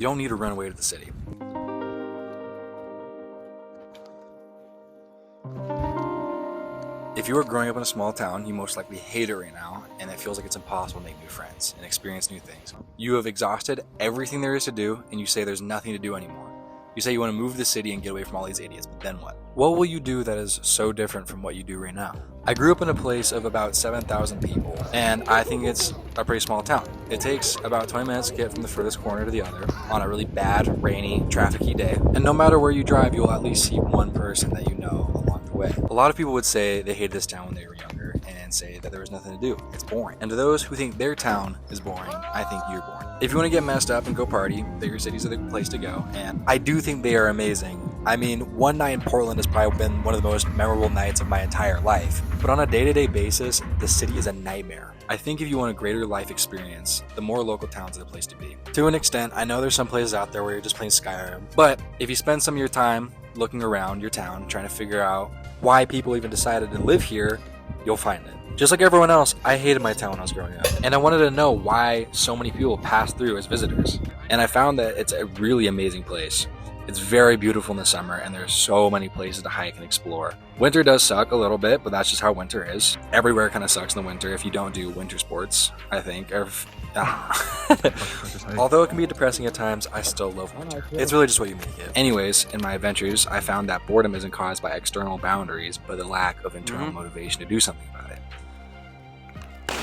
You don't need to run away to the city. If you are growing up in a small town, you most likely hate it right now, and it feels like it's impossible to make new friends and experience new things. You have exhausted everything there is to do, and you say there's nothing to do anymore. You say you want to move to the city and get away from all these idiots, but then what? What will you do that is so different from what you do right now? I grew up in a place of about 7,000 people, and I think it's a pretty small town. It takes about 20 minutes to get from the furthest corner to the other on a really bad, rainy, trafficy day. And no matter where you drive, you'll at least see one person that you know along the way. A lot of people would say they hated this town when they were younger and say that there was nothing to do. It's boring. And to those who think their town is boring, I think you're boring. If you want to get messed up and go party, bigger cities are the place to go, and I do think they are amazing. I mean, one night in Portland has probably been one of the most memorable nights of my entire life. But on a day-to-day basis, the city is a nightmare. I think if you want a greater life experience, the more local towns are the place to be. To an extent, I know there's some places out there where you're just playing Skyrim, but if you spend some of your time looking around your town, trying to figure out why people even decided to live here, you'll find it. Just like everyone else, I hated my town when I was growing up, and I wanted to know why so many people passed through as visitors. And I found that it's a really amazing place. It's very beautiful in the summer, and there's so many places to hike and explore. Winter does suck a little bit, but that's just how winter is. Everywhere kind of sucks in the winter if you don't do winter sports, I think. Although it can be depressing at times, I still love winter. It's really just what you make it. Anyways, in my adventures, I found that boredom isn't caused by external boundaries, but the lack of internal motivation to do something about it.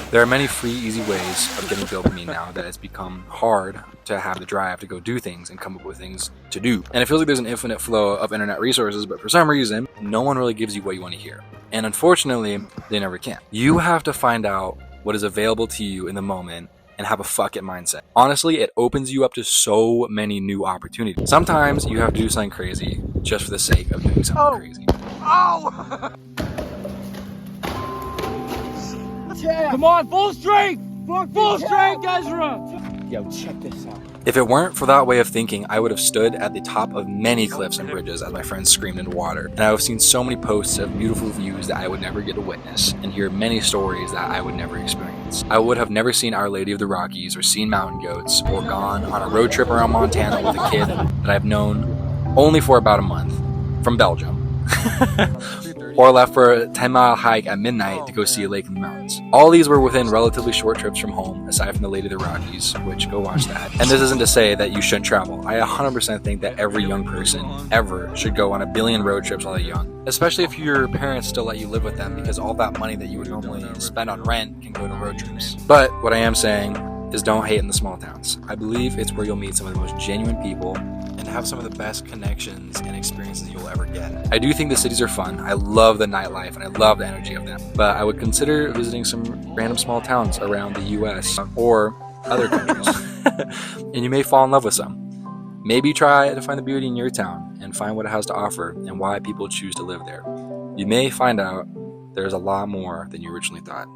There are many free, easy ways of getting dopamine now that it's become hard to have the drive to go do things and come up with things to do. And it feels like there's an infinite flow of internet resources, but for some reason, no one really gives you what you want to hear. And unfortunately, they never can. You have to find out what is available to you in the moment and have a fuck it mindset. Honestly, it opens you up to so many new opportunities. Sometimes you have to do something crazy just for the sake of doing something crazy. Oh! Come on, full strength! Full strength, Ezra! Yo, check this out. If it weren't for that way of thinking, I would have stood at the top of many cliffs and bridges as my friends screamed into water. And I would have seen so many posts of beautiful views that I would never get to witness, and hear many stories that I would never experience. I would have never seen Our Lady of the Rockies, or seen mountain goats, or gone on a road trip around Montana with a kid that I've known only for about a month from Belgium. Or left for a 10-mile hike at midnight to go see a lake in the mountains. All these were within relatively short trips from home, aside from the Lady of the Rockies, which go watch that. And this isn't to say that you shouldn't travel. I 100% think that every young person ever should go on a billion road trips while they're young. Especially if your parents still let you live with them, because all that money that you would normally spend on rent can go to road trips. But what I am saying is don't hate in the small towns. I believe it's where you'll meet some of the most genuine people and have some of the best connections and experiences you'll ever get. I do think the cities are fun. I love the nightlife and I love the energy of them. But I would consider visiting some random small towns around the US or other countries. And you may fall in love with some. Maybe try to find the beauty in your town and find what it has to offer and why people choose to live there. You may find out there's a lot more than you originally thought.